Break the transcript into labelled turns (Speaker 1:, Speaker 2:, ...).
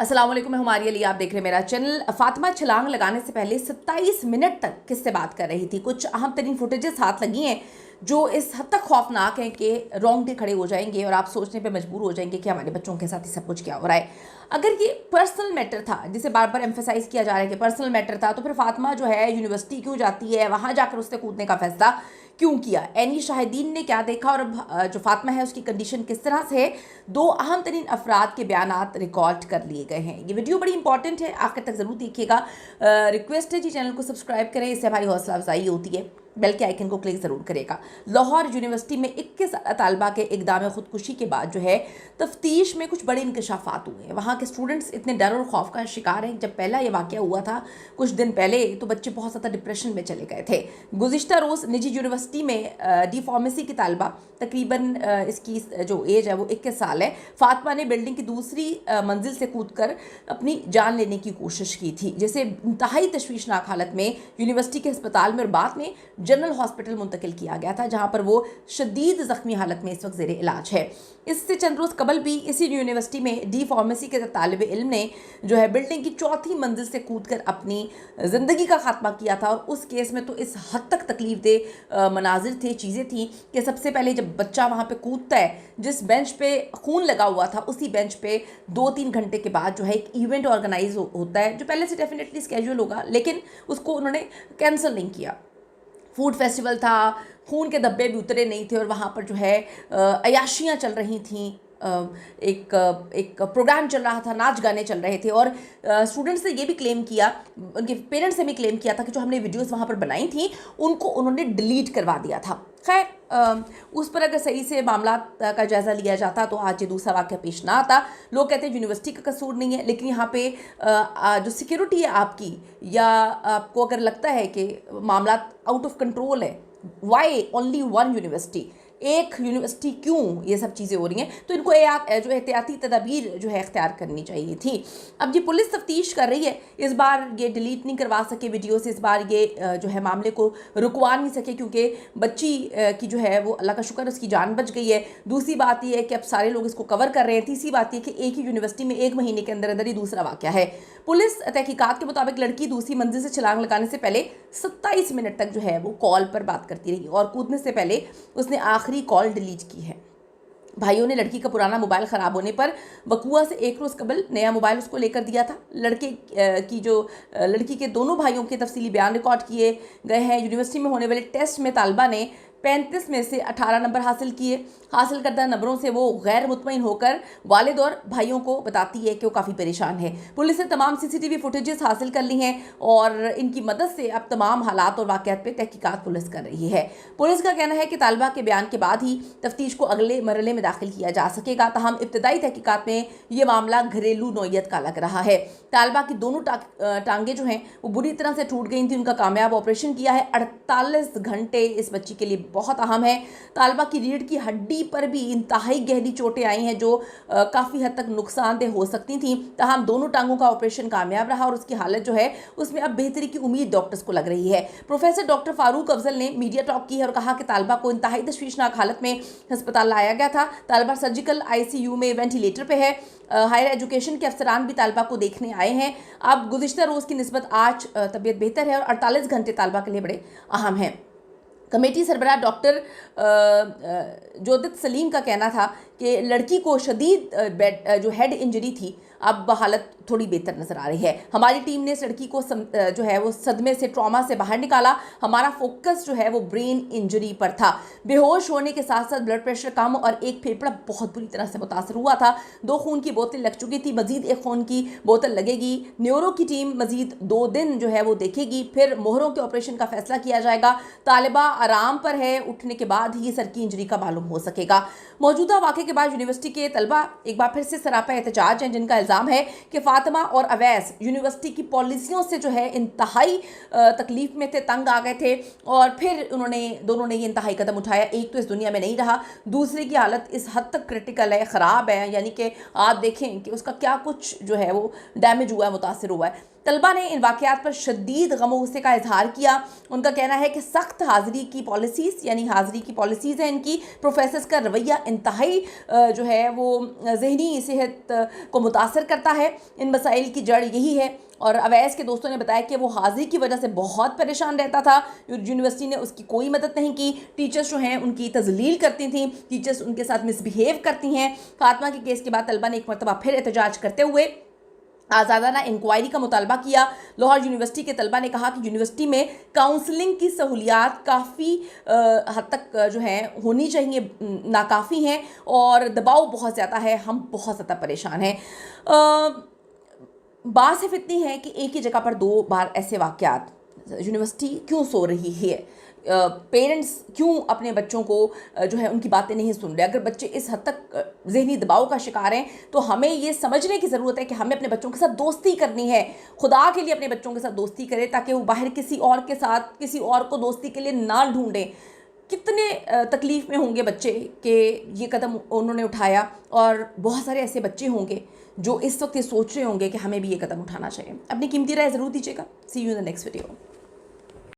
Speaker 1: अस्सलाम वालेकुम, मैं हमारी अली, आप देख रहे हैं मेरा चैनल। फातिमा छलांग लगाने से पहले 27 मिनट तक किससे बात कर रही थी। कुछ अहम तरीन फुटेजेस हाथ लगी हैं जो इस हद तक खौफनाक हैं कि रोंगटे खड़े हो जाएंगे और आप सोचने पे मजबूर हो जाएंगे कि हमारे बच्चों के साथ ही सब कुछ क्या हो रहा है। अगर ये पर्सनल मैटर था, जिसे बार बार एम्फेसाइज किया जा रहा है कि पर्सनल मैटर था, तो फिर फातिमा जो है यूनिवर्सिटी क्यों जाती है, वहाँ जाकर उसने कूदने का फैसला क्यों किया, एनी शाहिदीन ने क्या देखा और जो फातिमा है उसकी कंडीशन किस तरह से है। दो अहम तरीन अफराद के बयानात रिकॉर्ड कर लिए गए हैं। ये वीडियो बड़ी इंपॉर्टेंट है, आखिर तक ज़रूर देखिएगा। रिक्वेस्ट है जी, चैनल को सब्सक्राइब करें, इससे हमारी हौसला अफजाई होती है। बेल के आइकन को क्लिक ज़रूर करेगा। लाहौर यूनिवर्सिटी में 21 तालबा के इक़दाम खुदकुशी के बाद जो है तफ्तीश में कुछ बड़े इंकशाफात हुए हैं। वहाँ के स्टूडेंट्स इतने डर और खौफ का शिकार हैं। जब पहला ये वाक़या हुआ था कुछ दिन पहले, तो बच्चे बहुत ज़्यादा डिप्रेशन में चले गए थे। गुज़िश्ता रोज़ निजी यूनिवर्सिटी में डी फार्मेसी की तालबा, तकरीबन इसकी जो एज है वो 21 साल है, फातिमा ने बिल्डिंग की दूसरी मंजिल से कूदकर अपनी जान लेने की कोशिश की थी, जिसे इंतहाई तशवीशनाक हालत में यूनिवर्सिटी के अस्पताल में और बाद में जनरल हॉस्पिटल मुंतकिल किया गया था, जहां पर वो शदीद ज़ख्मी हालत में इस वक्त ज़ेरे इलाज है। इससे चंद रोज़ कबल भी इसी यूनिवर्सिटी में डी फार्मेसी के तालिब इल्म ने जो है बिल्डिंग की चौथी मंजिल से कूदकर अपनी ज़िंदगी का खात्मा किया था। और उस केस में तो इस हद तक तकलीफ दे मनाजिर थे, चीज़ें थी कि सबसे पहले जब बच्चा वहाँ पे कूदता है, जिस बेंच पे खून लगा हुआ था उसी बेंच पे 2-3 घंटे के बाद जो है एक इवेंट ऑर्गेनाइज होता है, जो पहले से डेफिनेटली स्केड्यूल होगा, लेकिन उसको उन्होंने कैंसिल नहीं किया। फूड फेस्टिवल था, खून के धब्बे भी उतरे नहीं थे और वहाँ पर जो है अयाशियाँ चल रही थीं, एक प्रोग्राम चल रहा था, नाच गाने चल रहे थे। और स्टूडेंट्स ने ये भी क्लेम किया, उनके पेरेंट्स ने भी क्लेम किया था कि जो हमने वीडियोस वहाँ पर बनाई थी उनको उन्होंने डिलीट करवा दिया था। खैर, उस पर अगर सही से मामला का जायज़ा लिया जाता तो आज ये दूसरा वाक़या पेश ना आता। लोग कहते हैं यूनिवर्सिटी का कसूर नहीं है, लेकिन यहाँ पे जो सिक्योरिटी है आपकी, या आपको अगर लगता है कि मामला आउट ऑफ कंट्रोल है, वाई ओनली वन यूनिवर्सिटी, एक यूनिवर्सिटी क्यों ये सब चीज़ें हो रही हैं, तो इनको जो एहतियाती तदाबीर जो है इख्तियार करनी चाहिए थी। अब ये पुलिस तफ्तीश कर रही है, इस बार ये डिलीट नहीं करवा सके वीडियो से, इस बार ये जो है मामले को रुकवा नहीं सके, क्योंकि बच्ची की जो है वो अल्लाह का शुक्र उसकी जान बच गई है। दूसरी बात ये है कि अब सारे लोग इसको कवर कर रहे हैं। तीसरी बात ये कि एक ही यूनिवर्सिटी में 1 महीने के अंदर अंदर ही दूसरा वाक़या है। पुलिस तहकीकात के मुताबिक लड़की दूसरी मंजिल से छलांग लगाने से पहले 27 मिनट तक जो है वो कॉल पर बात करती रही और कूदने से पहले उसने आखिरी कॉल डिलीट की है। भाइयों ने लड़की का पुराना मोबाइल ख़राब होने पर वकूआ से 1 रोज़ कबल नया मोबाइल उसको लेकर दिया था। लड़की के दोनों भाइयों के तफसीली बयान रिकॉर्ड किए गए हैं। यूनिवर्सिटी में होने वाले टेस्ट में तालबा ने 35 में से 18 नंबर हासिल किए। हासिल करदा नंबरों से वो गैर मुतमईन होकर वालिद और भाइयों को बताती है कि वो काफ़ी परेशान है। पुलिस ने तमाम CCTV फुटेजेस हासिल कर ली हैं और इनकी मदद से अब तमाम हालात और वाक़यात पे तहकीकात पुलिस कर रही है। पुलिस का कहना है कि तालबा के बयान के बाद ही तफ्तीश को अगले मरहले में दाखिल किया जा सकेगा। ताहम इब्तदाई तहकीकात में ये मामला घरेलू नौइयत का लग रहा है। तालबा की दोनों टांगें जो हैं वो बुरी तरह से टूट गई थी। उनका कामयाब ऑपरेशन किया है। 48 घंटे इस बच्ची के लिए बहुत अहम है। तालबा की रीढ़ की हड्डी पर भी इंतहाई गहरी चोटें आई हैं, जो काफ़ी हद तक नुकसानदेह हो सकती थीं। ताहम दोनों टांगों का ऑपरेशन कामयाब रहा और उसकी हालत जो है उसमें अब बेहतरी की उम्मीद डॉक्टर्स को लग रही है। प्रोफेसर डॉक्टर फारूक अफजल ने मीडिया टॉक की है और कहा कि तालबा को इंतहाई तशवीशनाक हालत में अस्पताल लाया गया था। तालबा सर्जिकल ICU में वेंटिलेटर पे है। हायर एजुकेशन के अफसरान भी तालबा को देखने आए हैं। अब गुज़िश्ता रोज़ की निस्बत आज तबीयत बेहतर है और 48 घंटे तालबा के लिए बड़े अहम हैं। कमेटी सरबराह डॉक्टर जोदित सलीम का कहना था कि लड़की को शदीद जो हेड इंजरी थी, अब हालत थोड़ी बेहतर नज़र आ रही है। हमारी टीम ने इस लड़की को जो है वो सदमे से, ट्रॉमा से बाहर निकाला। हमारा फोकस जो है वो ब्रेन इंजरी पर था। बेहोश होने के साथ साथ ब्लड प्रेशर कम और एक फेफड़ा बहुत बुरी तरह से मुतासर हुआ था। 2 खून की बोतलें लग चुकी थी, मजीद 1 खून की बोतल लगेगी। न्यूरो की टीम मजीद 2 दिन जो है वो देखेगी, फिर मोहरों के ऑपरेशन का फैसला किया जाएगा। तालिबा आराम पर है, उठने के बाद ही सर की इंजरी का मालूम हो सकेगा। मौजूदा वाक़े के बाद यूनिवर्सिटी के तलबा एक बार फिर से सरापा एहतजाज हैं, जिनका इल्ज़ाम है कि फातिमा और अवैस यूनिवर्सिटी की पॉलिसियों से जो है इंतहाई तकलीफ में थे, तंग आ गए थे और फिर दोनों ने ये इंतहाई कदम उठाया। एक तो इस दुनिया में नहीं रहा, दूसरे की हालत इस हद तक क्रिटिकल है, ख़राब है, यानी कि आप देखें कि उसका क्या कुछ जो है वो डैमेज हुआ है, मुतासर हुआ है। तलबा ने इन वाक़यात पर शदीद गम गुस्से का इजहार किया। उनका कहना है कि सख्त हाज़िरी की पॉलिसीज़, यानी हाज़िरी की पॉलिसीज़ हैं इनकी, प्रोफेसर्स का रवैया इंतहाई जो है वो ज़हनी सेहत को मुतासर اثر کرتا ہے۔ ان مسائل کی جڑ یہی ہے، اور اویس کے دوستوں نے بتایا کہ وہ حاضری کی وجہ سے بہت پریشان رہتا تھا، یونیورسٹی نے اس کی کوئی مدد نہیں کی، ٹیچرز جو ہیں ان کی تذلیل کرتی تھیں، ٹیچرز ان کے ساتھ مس بیہیو کرتی ہیں۔ فاطمہ کے کیس کے بعد طلبہ نے ایک مرتبہ پھر احتجاج کرتے ہوئے آزادانہ انکوائری کا مطالبہ کیا۔ لاہور یونیورسٹی کے طلبہ نے کہا کہ یونیورسٹی میں کاؤنسلنگ کی سہولیات کافی حد تک جو ہیں ہونی چاہیے، ناکافی ہیں، اور دباؤ بہت زیادہ ہے، ہم بہت زیادہ پریشان ہیں۔ بات صرف اتنی ہے کہ ایک ہی جگہ پر 2 بار ایسے واقعات، یونیورسٹی کیوں سو رہی ہے، پیرنٹس کیوں اپنے بچوں کو جو ہے ان کی باتیں نہیں سن رہے؟ اگر بچے اس حد تک ذہنی دباؤ کا شکار ہیں تو ہمیں یہ سمجھنے کی ضرورت ہے کہ ہمیں اپنے بچوں کے ساتھ دوستی کرنی ہے۔ خدا کے لیے اپنے بچوں کے ساتھ دوستی کرے تاکہ وہ باہر کسی اور کے ساتھ کسی اور کو دوستی کے لیے نہ ڈھونڈیں۔ کتنے تکلیف میں ہوں گے بچے کہ یہ قدم انہوں نے اٹھایا، اور بہت سارے ایسے بچے ہوں گے جو اس وقت یہ سوچ رہے ہوں گے کہ ہمیں بھی یہ قدم اٹھانا چاہیے۔ اپنی قیمتی رائے ضرور دیجیے گا۔ See you in the next video.